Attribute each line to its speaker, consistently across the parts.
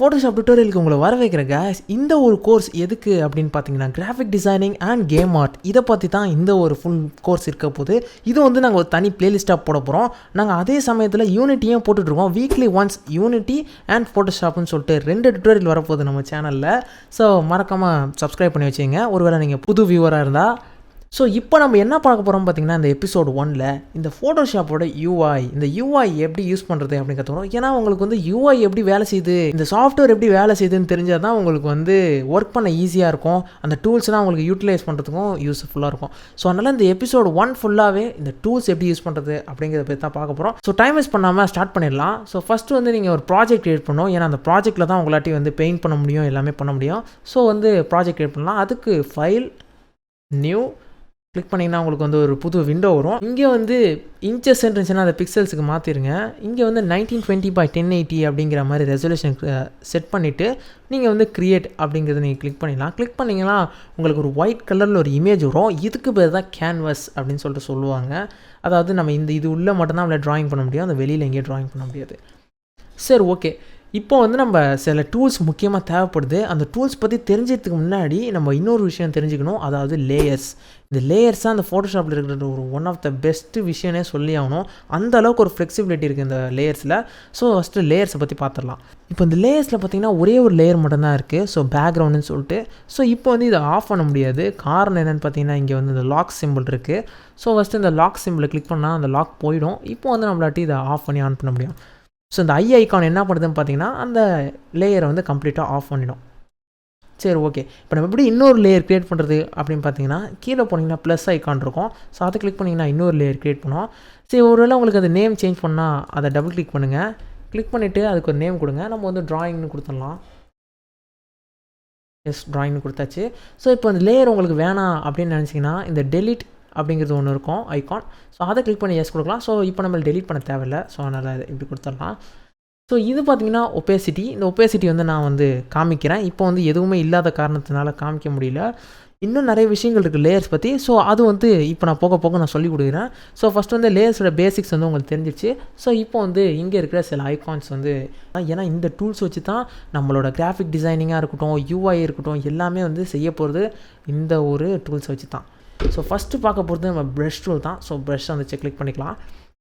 Speaker 1: Photoshop டுட்டோரியலுக்கு உங்களை வர வைக்கிறேன் guys. இந்த ஒரு கோர்ஸ் எதுக்கு அப்படின்னு பார்த்தீங்கன்னா graphic designing and game art இதை பற்றி தான் இந்த ஒரு ஃபுல் கோர்ஸ் இருக்க போது. இது வந்து நாங்கள் ஒரு தனி பிளேலிஸ்ட்டாக போட போகிறோம். நாங்கள் அதே சமயத்தில் யூனிட்டியும் போட்டுட்ருக்கோம். வீக்லி ஒன்ஸ் யூனிட்டி அண்ட் ஃபோட்டோஷாப்னு சொல்லிட்டு 2 டுட்டோரியல் வரப்போகுது நம்ம சேனலில். ஸோ மறக்காமல் சப்ஸ்கிரைப் பண்ணி வச்சுங்க ஒருவேளை நீங்கள் புது வியூவராக இருந்தால். ஸோ இப்போ நம்ம என்ன பார்க்க போகிறோம் பார்த்தீங்கன்னா இந்த எபிசோட் 1ல் இந்த ஃபோட்டோஷாப்போட யூஐ, இந்த யூஐ எப்படி யூஸ் பண்ணுறது அப்படின்னு கற்றுக்கிறோம். ஏன்னா உங்களுக்கு வந்து யூஐ எப்படி வேலை செய்யுது, இந்த சாஃப்ட்வேர் எப்படி வேலை செய்யுதுன்னு தெரிஞ்சால் தான் உங்களுக்கு வந்து ஒர்க் பண்ண ஈஸியாக இருக்கும். அந்த டூல்ஸ்லாம் உங்களுக்கு யூட்டிலைஸ் பண்ணுறதுக்கும் யூஸ்ஃபுல்லாக இருக்கும். ஸோ அதனால் இந்த எபிசோட் 1 ஃபுல்லாகவே இந்த டூல்ஸ் எப்படி யூஸ் பண்ணுறது அப்படிங்கிறத பற்றி தான் பார்க்க போகிறோம். ஸோ டைம் வேஸ்ட் பண்ணாமல் ஸ்டார்ட் பண்ணிடலாம். ஸோ ஃபஸ்ட்டு வந்து நீங்கள் ஒரு ப்ராஜெக்ட் கிரியேட் பண்ணணும். ஏன்னா அந்த ப்ராஜெக்ட்டில் தான் உங்களாட்டி வந்து பெயிண்ட் பண்ண முடியும், எல்லாமே பண்ண முடியும். ஸோ வந்து ப்ராஜெக்ட் கிரியேட் பண்ணலாம். அதுக்கு ஃபைல், நியூ கிளிக் பண்ணிங்கன்னா உங்களுக்கு வந்து ஒரு புது விண்டோ வரும். இங்கே வந்து இன்ச்சஸ் இருந்துச்சுன்னா அதை பிக்சல்ஸுக்கு மாற்றிடுங்க. இங்கே வந்து 1920x1080 அப்படிங்கிற மாதிரி ரெசல்யூஷன் செட் பண்ணிவிட்டு நீங்கள் வந்து க்ரியேட் அப்படிங்கிறத நீங்கள் கிளிக் பண்ணிடலாம். கிளிக் பண்ணிங்கன்னா உங்களுக்கு ஒரு ஒயிட் கலரில் ஒரு இமேஜ் வரும். இதுக்கு பேர் தான் கேன்வஸ் அப்படின்னு சொல்லிட்டு சொல்லுவாங்க. அதாவது நம்ம இது உள்ளே மட்டும்தான் நம்மளை ட்ராயிங் பண்ண முடியும், அந்த வெளியில் எங்கேயும் ட்ராயிங் பண்ண முடியாது. சரி, ஓகே. இப்போ வந்து நம்ம சில டூல்ஸ் முக்கியமாக தேவைப்படுது. அந்த டூல்ஸ் பற்றி தெரிஞ்சதுக்கு முன்னாடி நம்ம இன்னொரு விஷயம் தெரிஞ்சுக்கணும். அதாவது லேயர்ஸ். இந்த லேயர்ஸ் தான் அந்த ஃபோட்டோஷாப்பில் இருக்கிற ஒரு ஒன் ஆஃப் த பெஸ்ட்டு விஷயமே சொல்லி ஆகணும். அந்த அளவுக்கு ஒரு ஃப்ளெக்சிபிலிட்டி இருக்குது இந்த லேயர்ஸில். ஸோ ஃபஸ்ட்டு லேயர்ஸை பற்றி பார்த்துடலாம். இப்போ இந்த லேயர்ஸில் பார்த்திங்கன்னா ஒரே ஒரு லேயர் மட்டும்தான் இருக்குது. ஸோ பேக்ரவுண்டுன்னு சொல்லிட்டு. ஸோ இப்போ வந்து இதை ஆஃப் பண்ண முடியாது. காரணம் என்னென்னு பார்த்தீங்கன்னா இங்கே வந்து இந்த லாக் சிம்பிள் இருக்குது. ஸோ ஃபஸ்ட்டு இந்த லாக் சிம்பிளை கிளிக் பண்ணால் அந்த லாக் போயிடும். இப்போ வந்து நம்மளாட்டி இதை ஆஃப் பண்ணி ஆன் பண்ண முடியும். ஸோ இந்த ஐகான் என்ன பண்ணுதுன்னு பார்த்தீங்கன்னா அந்த லேயரை வந்து கம்ப்ளீட்டாக ஆஃப் பண்ணிடும். சரி, ஓகே. இப்போ நம்ம எப்படி இன்னொரு லேயர் க்ரியேட் பண்ணுறது அப்படின்னு பார்த்தீங்கன்னா கீழே போனீங்கன்னா ப்ளஸ் ஐகான் இருக்கும். ஸோ அதை கிளிக் பண்ணிங்கன்னா இன்னொரு லேயர் க்ரியேட் பண்ணுவோம். சரி, ஒருவேளை உங்களுக்கு அது நேம் சேஞ்ச் பண்ணால் அதை டபுள் கிளிக் பண்ணுங்கள். கிளிக் பண்ணிவிட்டு அதுக்கு ஒரு நேம் கொடுங்க. நம்ம வந்து ட்ராயிங்னு கொடுத்துடலாம். எஸ், ட்ராயிங்னு கொடுத்தாச்சு. ஸோ இப்போ அந்த லேயர் உங்களுக்கு வேணாம் அப்படின்னு நினச்சிங்கன்னா இந்த டெலிட் அப்படிங்கிறது ஒன்று இருக்கும் ஐகான். ஸோ அதை கிளிக் பண்ணி எஸ் கொடுக்கலாம். ஸோ இப்போ நம்ம டெலிட் பண்ண தேவையில்லை. ஸோ அதனால் இப்படி கொடுத்துடலாம். ஸோ இது பார்த்திங்கன்னா ஒப்பேசிட்டி. இந்த ஒப்பேசிட்டி வந்து நான் வந்து காமிக்கிறேன். இப்போ வந்து எதுவுமே இல்லாத காரணத்தினால காமிக்க முடியல. இன்னும் நிறைய விஷயங்கள் இருக்குது லேயர்ஸ் பற்றி. ஸோ அது வந்து இப்போ நான் போக போக நான் சொல்லி கொடுக்குறேன். ஸோ ஃபஸ்ட்டு வந்து லேயர்ஸோட பேசிக்ஸ் வந்து உங்களுக்கு தெரிஞ்சிச்சு. ஸோ இப்போ வந்து இங்கே இருக்கிற சில ஐகான்ஸ் வந்து ஏன்னா இந்த டூல்ஸ் வச்சு தான் நம்மளோட கிராஃபிக் டிசைனிங்காக இருக்கட்டும், யூஐ இருக்கட்டும், எல்லாமே வந்து செய்ய போகிறது இந்த ஒரு டூல்ஸ் வச்சு தான். ஸோ ஃபஸ்ட்டு பார்க்க போகிறது நம்ம ப்ரஷ் டூல் தான். ஸோ ப்ரஷ் வந்துச்சு கிளிக் பண்ணிக்கலாம்.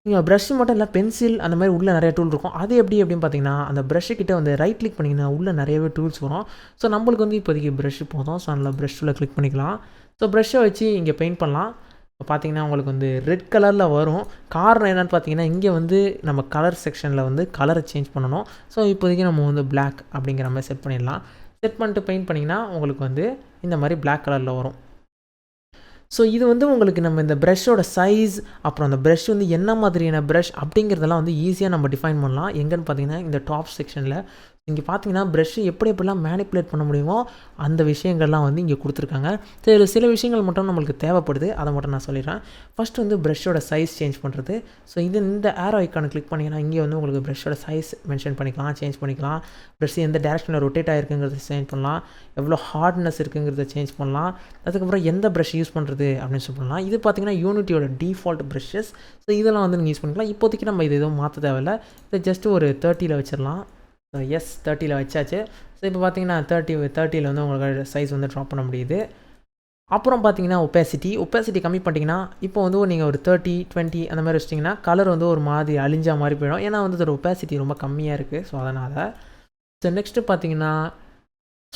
Speaker 1: நீங்கள் ப்ரஷ்ஷு மட்டும் இல்லை, பென்சில் அந்த மாதிரி உள்ளே நிறைய டூல் இருக்கும். அது எப்படி அப்படின்னு பார்த்தீங்கன்னா அந்த ப்ரஷ்ஷுக்கிட்ட வந்து ரைட் கிளிக் பண்ணிங்கன்னா உள்ளே நிறையவே டூல்ஸ் வரும். ஸோ நம்மளுக்கு வந்து இப்போதைக்கு ப்ரஷ்ஷு போதும். ஸோ அதில் ப்ரஷ் டூலில் கிளிக் பண்ணிக்கலாம். ஸோ ப்ரஷ்ஷை வச்சு இங்கே பெயிண்ட் பண்ணலாம். இப்போ பார்த்தீங்கன்னா உங்களுக்கு வந்து ரெட் கலரில் வரும். காரணம் என்னென்னு பார்த்தீங்கன்னா இங்கே வந்து நம்ம கலர் செக்ஷனில் வந்து கலரை சேஞ்ச் பண்ணணும். ஸோ இப்போதைக்கு நம்ம வந்து பிளாக் அப்படிங்கிற மாதிரி செட் பண்ணிடலாம். செட் பண்ணிட்டு பெயிண்ட் பண்ணிங்கன்னா உங்களுக்கு வந்து இந்த மாதிரி பிளாக் கலரில் வரும். ஸோ இது வந்து உங்களுக்கு நம்ம இந்த ப்ரஷ்ஷோட சைஸ், அப்புறம் அந்த ப்ரஷ் வந்து என்ன மாதிரியான ப்ரஷ் அப்படிங்கிறதெல்லாம் வந்து ஈஸியாக நம்ம டிஃபைன் பண்ணலாம். எங்கன்னு பார்த்தீங்கன்னா இந்த டாப் செக்ஷனில் இங்கே பார்த்தீங்கன்னா ப்ரஷ்ஷு எப்படிலாம் மேனிப்புலேட் பண்ண முடியுமோ அந்த விஷயங்கள்லாம் வந்து இங்கே கொடுத்துருக்காங்க. சரி, சில விஷயங்கள் மட்டும் நம்மளுக்கு தேவைப்படுது, அதை மட்டும் நான் சொல்லிடுறேன். ஃபஸ்ட்டு வந்து ப்ரஷ்ஷோட சைஸ் சேஞ்ச் பண்ணுறது. ஸோ இந்த ஏரோ ஐக்கானை கிளிக் பண்ணிங்கன்னா இங்கே வந்து உங்களுக்கு ப்ரஷ்ஷோட சைஸ் மென்ஷன் பண்ணிக்கலாம், சேஞ்ச் பண்ணிக்கலாம். ப்ரஷ் எந்த டேரக்ஷனில் ரொட்டேட் ஆகிருக்குங்கிறத சேஞ்ச் பண்ணலாம், எவ்வளோ ஹார்ட்னஸ் இருக்குங்கிறத சேஞ்ச் பண்ணலாம், அதுக்கப்புறம் எந்த ப்ரஷ் யூஸ் பண்ணுறது அப்படின்னு சொல்லலாம். இது பார்த்திங்கன்னா யூனிட்டியோட டிஃபால்ட் ப்ரஷ்ஷஸ். ஸோ இதெல்லாம் வந்து நீங்கள் யூஸ் பண்ணிக்கலாம். இப்போதைக்கு நம்ம இது எதுவும் மாற்ற தேவையில்லை. இதை ஜஸ்ட்டு ஒரு 30ல் வச்சிடலாம். ஸோ எஸ், 30ல் வச்சாச்சு. ஸோ இப்போ பார்த்தீங்கன்னா 30ல் வந்து உங்களுக்கு சைஸ் வந்து ட்ராப் பண்ண முடியுது. அப்புறம் பார்த்தீங்கன்னா ஒப்பேசிட்டி கம்மி பண்ணிட்டீங்கன்னா இப்போ வந்து நீங்கள் ஒரு 30, 20 அந்த மாதிரி வச்சிட்டிங்கன்னா கலர் வந்து ஒரு மாதிரி அழிஞ்சா மாதிரி போயிடும். ஏன்னா வந்து அதோட ஒப்பேசிட்டி ரொம்ப கம்மியாக இருக்குது. ஸோ அதனால் ஸோ நெக்ஸ்ட்டு பார்த்தீங்கன்னா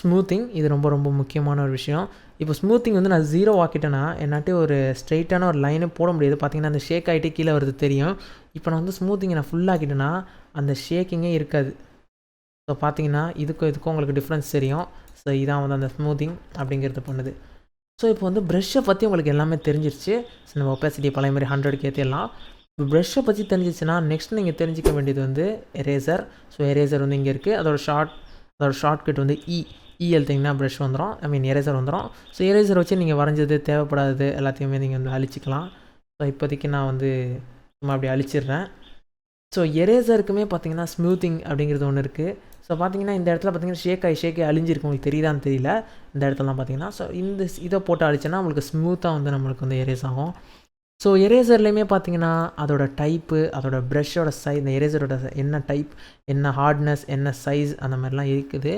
Speaker 1: ஸ்மூத்திங். இது ரொம்ப ரொம்ப முக்கியமான ஒரு விஷயம். இப்போ ஸ்மூத்திங் வந்து நான் 0 ஆக்கிட்டேன்னா என்னாட்டி ஒரு ஸ்ட்ரெயிட்டான ஒரு லைனு போட முடியாது. பார்த்தீங்கன்னா அந்த ஷேக் ஆகிட்டு கீழே வருது தெரியும். இப்போ நான் வந்து ஸ்மூத்திங்கை நான் ஃபுல்லாகிட்டேன்னா அந்த ஷேக்கிங்கே இருக்காது. ஸோ பார்த்தீங்கன்னா இதுக்கும் உங்களுக்கு டிஃப்ரென்ஸ் தெரியும். ஸோ இதான் வந்து அந்த ஸ்மூத்திங் அப்படிங்கிறது பண்ணுது. ஸோ இப்போ வந்து ப்ரஷ்ஷை பற்றி உங்களுக்கு எல்லாமே தெரிஞ்சிருச்சு. ஸோ நம்ம ஒப்பேசிட்டி பழைய மாதிரி 100க்கு ஏற்றிடலாம். இப்போ ப்ரஷ்ஷை பற்றி தெரிஞ்சிச்சுன்னா நெக்ஸ்ட் நீங்கள் தெரிஞ்சிக்க வேண்டியது வந்து எரேசர். ஸோ எரேசர் வந்து இங்கே இருக்குது. அதோட ஷார்ட்கட் வந்து இ எழுத்திங்கன்னா ப்ரஷ் வந்துடும், எரேசர் வந்துடும். ஸோ எரேசர் வச்சு நீங்கள் வரைஞ்சது தேவைப்படாதது எல்லாத்தையுமே நீங்கள் வந்து அழிச்சிக்கலாம். ஸோ இப்போதைக்கு நான் வந்து சும்மா அப்படி அழிச்சிடுறேன். ஸோ எரேசருக்குமே பார்த்தீங்கன்னா ஸ்மூத்திங் அப்படிங்கிறது ஒன்று இருக்குது. ஸோ பார்த்தீங்கன்னா இந்த இடத்துல பார்த்தீங்கன்னா ஷேக் ஆகி அழிஞ்சிருக்கு. உங்களுக்கு தெரியுதான்னு தெரியல இந்த இடத்துலலாம் பார்த்தீங்கன்னா. ஸோ இதை போட்டு அழிச்சோன்னா உங்களுக்கு ஸ்மூத்தாக வந்து நம்மளுக்கு வந்து எரேஸ் ஆகும். ஸோ எரேசர்லேயுமே பார்த்தீங்கன்னா அதோட டைப்பு, அதோட ப்ரஷ்ஷோட சைஸ், இந்த எரேசரோட என்ன டைப், என்ன ஹார்ட்னஸ், என்ன சைஸ், அந்த மாதிரிலாம் இருக்குது.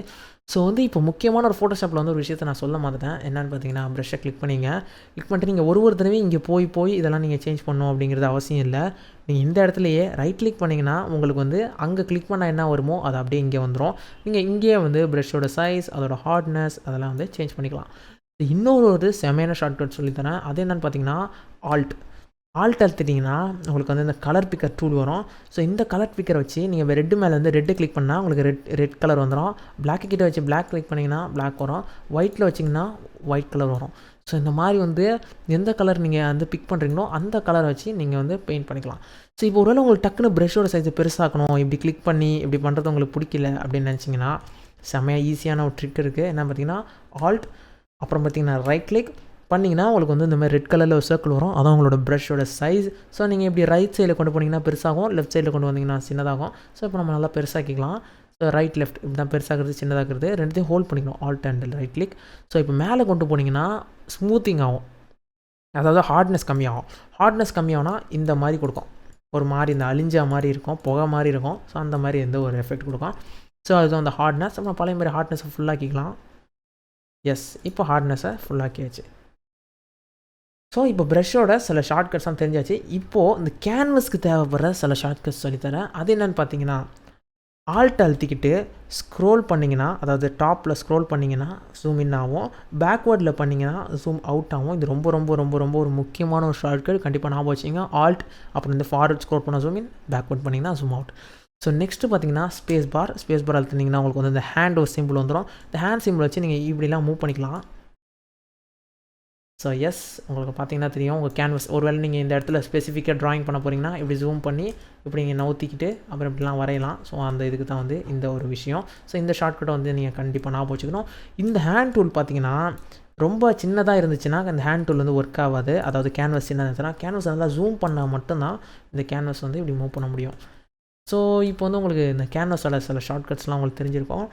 Speaker 1: ஸோ வந்து இப்போ முக்கியமான ஒரு ஃபோட்டோஷாப்பில் வந்து ஒரு விஷயத்தை நான் சொல்ல மாட்டேன். என்னென்னு பார்த்தீங்கன்னா ப்ரஷ்ஷை கிளிக் பண்ணிட்டு நீங்கள் ஒரு தடவையும் இங்கே போய் இதெல்லாம் நீங்கள் சேஞ்ச் பண்ணணும் அப்படிங்கிறது அவசியம் இல்லை. நீங்கள் இந்த இடத்துலையே ரைட் கிளிக் பண்ணிங்கன்னா உங்களுக்கு வந்து அங்கே கிளிக் பண்ணால் என்ன வருமோ அது அப்படியே இங்கே வந்துடும். நீங்கள் இங்கேயே வந்து ப்ரஷ்ஷோட சைஸ், அதோட ஹார்ட்னஸ் அதெல்லாம் வந்து சேஞ்ச் பண்ணிக்கலாம். இன்னொரு செமையான ஷார்ட்கட் சொல்லித்தரேன். அது என்னென்னு பார்த்தீங்கன்னா ஆல்ட் அழுத்திட்டிங்கன்னா உங்களுக்கு வந்து இந்த கலர் பிக்கர் டூல் வரும். ஸோ இந்த கலர் பிக்கரை வச்சு நீங்கள் ரெட்டு மேலே வந்து ரெட்டு கிளிக் பண்ணால் உங்களுக்கு ரெட் கலர் வந்துடும். பிளாக்கு கிட்ட வச்சு பிளாக் கிளிக் பண்ணிங்கன்னா பிளாக் வரும். ஒயிட்டில் வச்சிங்கன்னா ஒயிட் கலர் வரும். ஸோ இந்த மாதிரி வந்து எந்த கலர் நீங்கள் வந்து பிக் பண்ணுறீங்களோ அந்த கலரை வச்சு நீங்கள் வந்து பெயிண்ட் பண்ணிக்கலாம். ஸோ இப்போ ஒருவேளை உங்களுக்கு டக்குன்னு ப்ரஷ்ஷோட சைஸை பெருசாக்கணும், இப்படி கிளிக் பண்ணி இப்படி பண்ணுறது உங்களுக்கு பிடிக்கல அப்படின்னு நினச்சிங்கன்னா செம்மையாக ஈஸியான ஒரு ட்ரிக் இருக்குது. என்ன பார்த்தீங்கன்னா ஆல்ட் அப்புறம் பார்த்தீங்கன்னா ரைட் கிளிக் பண்ணிங்கன்னா உங்களுக்கு வந்து இந்த மாதிரி ரெட் கலரில் ஒரு சர்க்கிள் வரும். அதான் உங்களோட ப்ரஷ்ஷோட சைஸ். ஸோ நீங்கள் இப்படி ரைட் சைடில் கொண்டு போனீங்கன்னா பெருசாகும், லெஃப்ட் சைடில் கொண்டு வந்தீங்கன்னா சின்னதாகும். ஸோ இப்போ நம்ம நல்லா பெருசாக்கிக்கலாம். ஸோ ரைட் லெஃப்ட் இப்படி தான் பெருசாகிறது சின்னதாகிறது ரெண்டுத்தையும் ஹோல்ட் பண்ணிக்கணும். Alt and right click. So இப்போ மேலே கொண்டு போனீங்கன்னா ஸ்மூத்திங் ஆகும், அதாவது ஹார்ட்னஸ் கம்மியாகும். ஹார்ட்னஸ் கம்மியாகும்னா இந்த மாதிரி கொடுக்கும், ஒரு மாதிரி இந்த அழிஞ்சா மாதிரி இருக்கும், புகை மாதிரி இருக்கும். ஸோ அந்த மாதிரி எந்த ஒரு எஃபெக்ட் கொடுக்கும். ஸோ அதுதான் அந்த ஹார்ட்னஸ். நம்ம பழைய மாதிரி ஹார்ட்னஸை ஃபுல்லாக்கிக்கலாம். எஸ், இப்போ ஹார்ட்னஸை ஃபுல்லாக்கியாச்சு. ஸோ இப்போ ப்ரஷ்ஷோட சில ஷார்ட்கட்ஸ்லாம் தெரிஞ்சாச்சு. இப்போது இந்த கேன்வஸ்க்கு தேவைப்படுற சில ஷார்ட்கட்ஸ் சொல்லித்தரேன். அது என்னென்னு பார்த்தீங்கன்னா ஆல்ட் அழுத்திக்கிட்டு ஸ்க்ரோல் பண்ணிங்கன்னா, அதாவது டாப்பில் ஸ்க்ரோல் பண்ணிங்கன்னா ஜூம் இன் ஆகும், பேக்வேர்டில் பண்ணிங்கன்னா ஜூம் அவுட் ஆகும். இது ரொம்ப ரொம்ப ரொம்ப ரொம்ப ஒரு முக்கியமான ஒரு ஷார்ட்கட். கண்டிப்பாக ஞாபகம் வச்சிங்க. ஆல்ட் அப்புறம் இந்த ஃபார்வர்ட் ஸ்க்ரோல் பண்ணால் ஜூம் இன், பேக்வேர்ட் பண்ணிங்கன்னா ஜூம் அவுட். ஸோ நெக்ஸ்ட்டு பார்த்தீங்கன்னா ஸ்பேஸ் பார் அழுத்தினீங்கன்னா உங்களுக்கு வந்து இந்த ஹேண்ட் ஒரு சிம்பிள் வந்துடும். இந்த ஹேண்ட் சிம்பிள் வச்சு நீங்கள் இப்படிலாம் மூவ் பண்ணிக்கலாம். ஸோ எஸ், உங்களுக்கு பார்த்தீங்கன்னா தெரியும் உங்கள் கேன்வஸ். ஒருவேளை நீங்கள் இந்த இடத்துல ஸ்பெசிஃபிக்காக ட்ராயிங் பண்ண போகிறீங்கன்னா இப்படி ஜூம் பண்ணி இப்படி நீங்கள் நவுத்திக்கிட்டு அப்புறம் இப்படிலாம் வரையலாம். ஸோ அந்த இதுக்கு தான் வந்து இந்த ஒரு விஷயம். ஸோ இந்த ஷார்ட்கட்டை வந்து நீங்கள் கண்டிப்பாக ஞாபகம் வச்சுக்கணும். இந்த ஹேண்ட் டூல் பார்த்தீங்கன்னா ரொம்ப சின்னதாக இருந்துச்சுன்னா அந்த ஹேண்ட் டூல் வந்து ஒர்க் ஆகாது. அதாவது கேன்வஸ் சின்னதாக இருந்துச்சுன்னா கேன்வஸ் நல்லா ஜூம் பண்ணால் மட்டும்தான் இந்த கேன்வஸ் வந்து இப்படி மூவ் பண்ண முடியும். ஸோ இப்போ வந்து உங்களுக்கு இந்த கேன்வஸோட சில ஷார்ட்கட்ஸ்லாம் உங்களுக்கு தெரிஞ்சிருக்கும்.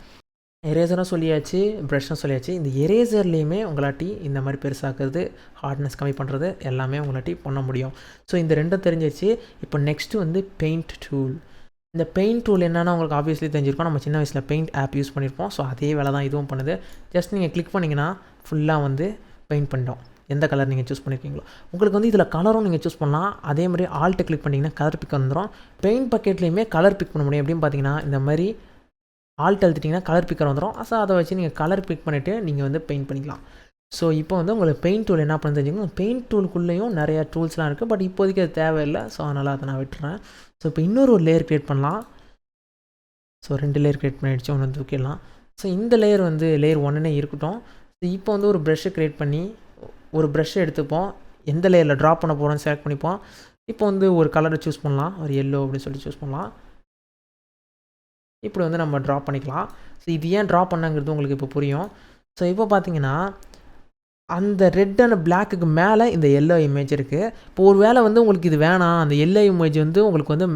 Speaker 1: எரேசரும் சொல்லியாச்சு, ப்ரஷ்ஷும் சொல்லியாச்சு. இந்த எரேசர்லேயுமே உங்களாட்டி இந்த மாதிரி பெருசாக்குறது, ஹார்ட்னஸ் கம்மி பண்ணுறது எல்லாமே உங்களாட்டி பண்ண முடியும். ஸோ இந்த ரெண்டும் தெரிஞ்சிச்சு. இப்போ நெக்ஸ்ட்டு வந்து பெயிண்ட் டூல். இந்த பெயிண்ட் டூல் என்னென்னா உங்களுக்கு ஆப்வியஸ்லி தெரிஞ்சிருக்கும். நம்ம சின்ன வயசில் பெயிண்ட் ஆப் யூஸ் பண்ணியிருப்போம். ஸோ அதே வேலை தான் இதுவும் பண்ணுது. ஜஸ்ட் நீங்கள் கிளிக் பண்ணிங்கன்னா ஃபுல்லாக வந்து பெயிண்ட் பண்ணிட்டோம். எந்த கலர் நீங்கள் சூஸ் பண்ணியிருக்கீங்களோ உங்களுக்கு வந்து இதில் கலரும் நீங்கள் சூஸ் பண்ணலாம். அதே மாதிரி ஆல்ட்டு கிளிக் பண்ணிங்கன்னா கலர் பிக் வந்துடும். பெயிண்ட் பக்கெட்லேயுமே கலர் பிக் பண்ண முடியும். எப்படின்னு பார்த்தீங்கன்னா இந்த மாதிரி ஆல்ட் அழுத்திட்டிங்கன்னா கலர் பிக்கர் வந்துடும். ஸோ அதை வச்சு நீங்கள் கலர் பிக் பண்ணிவிட்டு நீங்கள் வந்து பெயிண்ட் பண்ணிக்கலாம். ஸோ இப்போ வந்து உங்களுக்கு பெயிண்ட் டூல் என்ன பண்ணு தெரிஞ்சுக்கணும். பெயிண்ட் டூலுக்குள்ளேயும் நிறையா டூல்ஸ்லாம் இருக்குது. பட் இப்போதைக்கு அது தேவையில்லை. ஸோ அதனால் அதை நான் விட்டுறேன். ஸோ இப்போ இன்னொரு லேயர் க்ரியேட் பண்ணலாம். ஸோ 2 லேயர் க்ரியேட் பண்ணிடுச்சு, ஒன்று வந்து தூக்கிடலாம். ஸோ இந்த லேயர் வந்து லேயர் 1 இருக்கட்டும். ஸோ இப்போ வந்து ஒரு ப்ரஷ்ஷை க்ரியேட் பண்ணி ஒரு ப்ரஷ்ஷை எடுத்துப்போம். எந்த லேயரில் ட்ரா பண்ண போகிறோன்னு செலக்ட் பண்ணிப்போம். இப்போ வந்து ஒரு கலரை சூஸ் பண்ணலாம். ஒரு எல்லோ அப்படின்னு சொல்லி சூஸ் பண்ணலாம். இப்படி வந்து நம்ம ட்ரா பண்ணிக்கலாம். ஸோ இது ஏன் ட்ரா பண்ணாங்கிறது உங்களுக்கு இப்போ புரியும். ஸோ இப்போ பார்த்தீங்கன்னா அந்த ரெட் அண்ட் பிளாக்குக்கு மேலே இந்த எல்லோ இமேஜ் இருக்குது. இப்போ ஒரு வேளை வந்து உங்களுக்கு இது வேணாம், அந்த எல்லோ இமேஜ் வந்து உங்களுக்கு வந்து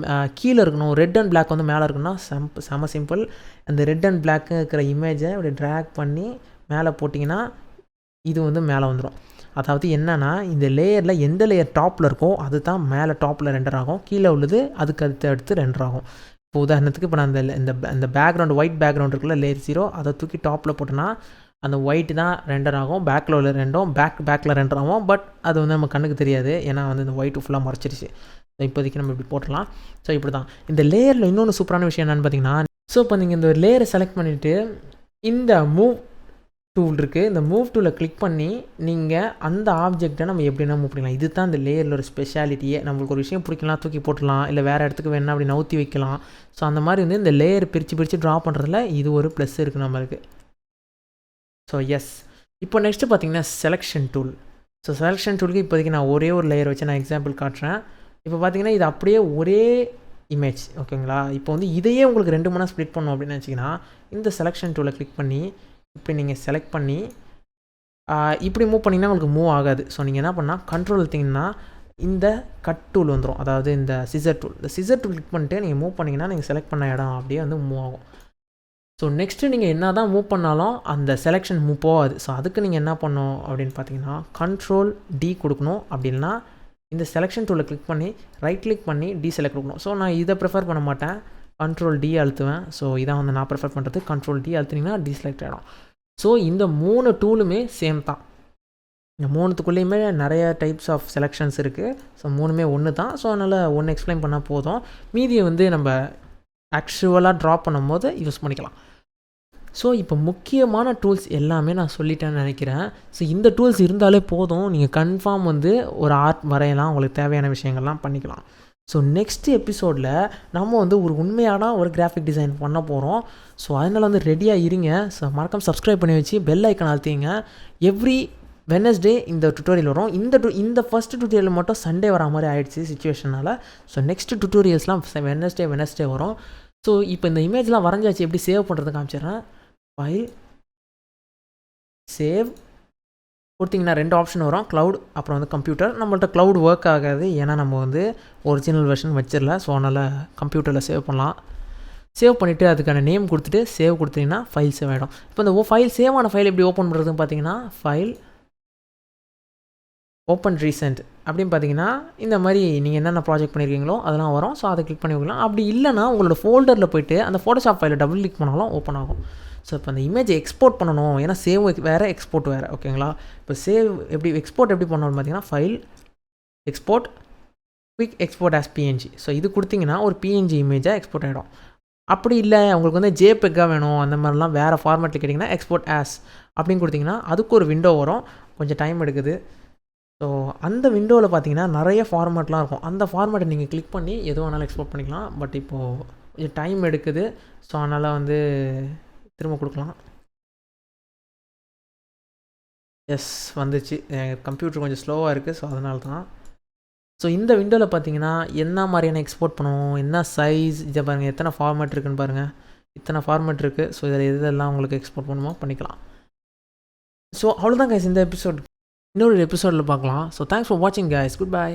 Speaker 1: கீழே இருக்கணும், ரெட் அண்ட் பிளாக் வந்து மேலே இருக்குன்னா செம சிம்பிள். அந்த ரெட் அண்ட் பிளாக்கு இருக்கிற இமேஜை இப்படி ட்ராக் பண்ணி மேலே போட்டிங்கன்னா இது வந்து மேலே வந்துடும். அதாவது என்னென்னா இந்த லேயரில் எந்த லேயர் டாப்பில் இருக்கோ அது தான் மேலே டாப்பில் ரெண்டர் ஆகும், கீழே உள்ளது அதுக்கு அடுத்து ரெண்டர் ஆகும். இப்போ உதாரணத்துக்கு இப்போ நான் இந்த பேக்ரவுண்ட் ஒயிட் பேக்ரவுண்ட் இருக்குல்ல லேயர் 0, அதை தூக்கி டாப்பில் போட்டோன்னா அந்த ஒயிட் தான் ரெண்டர் ஆகும், பேக்கில் உள்ள ரெண்டும் பேக்கில் ரெண்டர் ஆகும். பட் அது வந்து நம்ம கண்ணுக்கு தெரியாது, ஏன்னா வந்து இந்த ஒயிட்டு ஃபுல்லாக மறைச்சிருச்சு. ஸோ இப்போதைக்கு நம்ம இப்படி போட்டுடலாம். ஸோ இப்படி தான் இந்த லேயரில் இன்னொன்று சூப்பரான விஷயம் என்னென்னு பார்த்தீங்கன்னா, ஸோ இப்போ நீங்கள் இந்த லேயரை செலக்ட் பண்ணிவிட்டு இந்த மூவ் டூல் இருக்குது, இந்த மூவ் டூலை கிளிக் பண்ணி நீங்கள் அந்த ஆப்ஜெக்டை நம்ம எப்படின்னா மூவ் பண்ணிக்கலாம். இது தான் இந்த லேயரில் ஒரு ஸ்பெஷாலிட்டியே. நம்மளுக்கு ஒரு விஷயம் பிடிக்கலாம், தூக்கி போட்டுடலாம், இல்லை வேறு இடத்துக்கு வேணால் அப்படி நவுத்தி வைக்கலாம். ஸோ அந்த மாதிரி வந்து இந்த லேயர் பிரித்து ட்ரா பண்ணுறதுல இது ஒரு ப்ளஸ் இருக்குது நம்மளுக்கு. ஸோ எஸ், இப்போ நெக்ஸ்ட்டு பார்த்தீங்கன்னா செலெக்ஷன் டூல். ஸோ செலெக்ஷன் டூலுக்கு இப்போதைக்கு நான் ஒரே ஒரு லேயர் வச்சு நான் எக்ஸாம்பிள் காட்டுறேன். இப்போ பார்த்தீங்கன்னா இது அப்படியே ஒரே இமேஜ், ஓகேங்களா. இப்போ வந்து இதையே உங்களுக்கு 2 மணி ஸ்ப்ளிட் பண்ணணும் அப்படின்னு நினச்சிங்கன்னா இந்த செலெக்ஷன் டூலை கிளிக் பண்ணி இப்போ நீங்கள் செலக்ட் பண்ணி இப்படி மூவ் பண்ணிங்கன்னா உங்களுக்கு மூவ் ஆகாது. ஸோ நீங்கள் என்ன பண்ணால் கண்ட்ரோல் எடுத்திங்கன்னா இந்த கட் டூல் வந்துடும், அதாவது இந்த சிசர் டூல். இந்த சிசர் டூல் கிளிக் பண்ணிட்டு நீங்கள் மூவ் பண்ணிங்கன்னா நீங்கள் செலக்ட் பண்ண இடம் அப்படியே வந்து மூவ் ஆகும். ஸோ நெக்ஸ்ட்டு நீங்கள் என்ன தான் மூவ் பண்ணாலும் அந்த செலெக்ஷன் மூவ் போகாது. ஸோ அதுக்கு நீங்கள் என்ன பண்ணணும் அப்படின்னு பார்த்தீங்கன்னா கண்ட்ரோல் D கொடுக்கணும். அப்படி இல்லைனா இந்த செலெக்ஷன் டூலை கிளிக் பண்ணி ரைட் கிளிக் பண்ணி டீசெலக்ட் கொடுக்கணும். ஸோ நான் இதை ப்ரிஃபர் பண்ண மாட்டேன், கண்ட்ரோல் டி அழுத்துவேன். ஸோ இதான் வந்து நான் ப்ரிஃபர் பண்ணுறது. கண்ட்ரோல் டி அழுத்தினீங்கன்னா டீசெலக்ட் ஆகிடும். ஸோ இந்த 3 டூலுமே சேம் தான். இந்த 3த்துக்குள்ளேயுமே நிறைய டைப்ஸ் ஆஃப் செலெக்ஷன்ஸ் இருக்குது. ஸோ 3மே ஒன்று தான். ஸோ அதனால் ஒன்று எக்ஸ்பிளைன் பண்ணால் போதும். மீதியை வந்து நம்ம ஆக்சுவலாக ட்ரா பண்ணும்போது யூஸ் பண்ணிக்கலாம். ஸோ இப்போ முக்கியமான டூல்ஸ் எல்லாமே நான் சொல்லிட்டேன்னு நினைக்கிறேன். ஸோ இந்த டூல்ஸ் இருந்தாலே போதும், நீங்கள் கன்ஃபார்ம் வந்து ஒரு ஆர்ட் வரையலாம், உங்களுக்கு தேவையான விஷயங்கள்லாம் பண்ணிக்கலாம். ஸோ நெக்ஸ்ட் எபிசோடில் நம்ம வந்து ஒரு உண்மையான ஒரு கிராஃபிக் டிசைன் பண்ண போகிறோம். ஸோ அதனால் வந்து ரெடியாக இருங்க. ஸோ மறக்காம சப்ஸ்கிரைப் பண்ணி வச்சு பெல் ஐக்கான் அழுத்திங்க. எவ்ரி வெனஸ்டே இந்த டுட்டோரியல் வரும். இந்த ஃபஸ்ட்டு டுட்டோரியல் மட்டும் சண்டே வர மாதிரி ஆகிடுச்சு சிச்சுவேஷனால். ஸோ நெக்ஸ்ட் டுட்டோரியல்ஸ்லாம் வெனஸ்டே வரும். ஸோ இப்போ இந்த இமேஜ்லாம் வரைஞ்சாச்சு, எப்படி சேவ் பண்ணுறது காமிச்சிடுறேன். ஃபைல் சேவ் கொடுத்திங்கன்னா 2 ஆப்ஷன் வரும், க்ளவுட் அப்புறம் வந்து கம்ப்யூட்டர். நம்மள்ட்ட க்ளவுட் ஒர்க் ஆகாது, ஏன்னா நம்ம வந்து ஒரிஜினல் வெர்ஷன் வச்சிடல. ஸோ அதனால் கம்ப்யூட்டரில் சேவ் பண்ணலாம். சேவ் பண்ணிவிட்டு அதுக்கான நேம் கொடுத்துட்டு சேவ் கொடுத்தீங்கன்னா ஃபைல் சேவ் ஆகிடும். இப்போ இந்த ஃபைல் சேவ் ஆன ஃபைல் எப்படி ஓப்பன் பண்ணுறதுன்னு பார்த்தீங்கன்னா, ஃபைல் ஓப்பன் ரீசெண்ட் அப்படின்னு பார்த்தீங்கன்னா இந்த மாதிரி நீங்கள் என்னென்ன ப்ராஜெக்ட் பண்ணியிருக்கீங்களோ அதெல்லாம் வரும். ஸோ அதை கிளிக் பண்ணி வைக்கலாம். அப்படி இல்லைனா உங்களோட ஃபோல்டரில் போய்ட்டு அந்த ஃபோட்டோஷாப் ஃபைலை டபுள் கிளிக் பண்ணாலும் ஓப்பன் ஆகும். ஸோ இப்போ அந்த இமேஜை எக்ஸ்போர்ட் பண்ணணும், ஏன்னா சேவ் வேறு எக்ஸ்போர்ட் வேறு, ஓகேங்களா. இப்போ சேவ் எக்ஸ்போர்ட் எப்படி பண்ணணும்னு பார்த்தீங்கன்னா, file export quick export as PNG. So இது கொடுத்தீங்கன்னா ஒரு பிஎன்ஜி இமேஜாக எக்ஸ்போர்ட் ஆகிடும். அப்படி இல்லை உங்களுக்கு வந்து ஜேபெக்காக வேணும், அந்த மாதிரிலாம் வேறு ஃபார்மேட்டில் கேட்டிங்கன்னா எக்ஸ்போர்ட் ஆஸ் அப்படின்னு கொடுத்தீங்கன்னா அதுக்கு ஒரு விண்டோ வரும், கொஞ்சம் டைம் எடுக்குது. ஸோ அந்த விண்டோவில் பார்த்தீங்கன்னா நிறைய ஃபார்மேட்லாம் இருக்கும். அந்த ஃபார்மேட்டை நீங்கள் கிளிக் பண்ணி எது வேணாலும் எக்ஸ்போர்ட் பண்ணிக்கலாம். பட் இப்போது கொஞ்சம் டைம் எடுக்குது. ஸோ அதனால் வந்து திரும்ப கொடுக்கலாம். எஸ் வந்துச்சு. கம்ப்யூட்டர் கொஞ்சம் ஸ்லோவாக இருக்குது, ஸோ அதனால தான். ஸோ இந்த விண்டோவில் பார்த்தீங்கன்னா என்ன மாதிரியான எக்ஸ்போர்ட் பண்ணணும், என்ன சைஸ், இதை பாருங்கள் எத்தனை ஃபார்மேட் இருக்குதுன்னு பாருங்கள், இத்தனை ஃபார்மேட் இருக்குது. ஸோ இதில் எதெல்லாம் உங்களுக்கு எக்ஸ்போர்ட் பண்ணுமோ பண்ணிக்கலாம். ஸோ அவ்வளோதான் கைஸ் இந்த எபிசோட். இன்னொரு எபிசோடில் பார்க்கலாம். ஸோ தேங்க்ஸ் ஃபார் வாட்சிங் கைஸ். Good bye.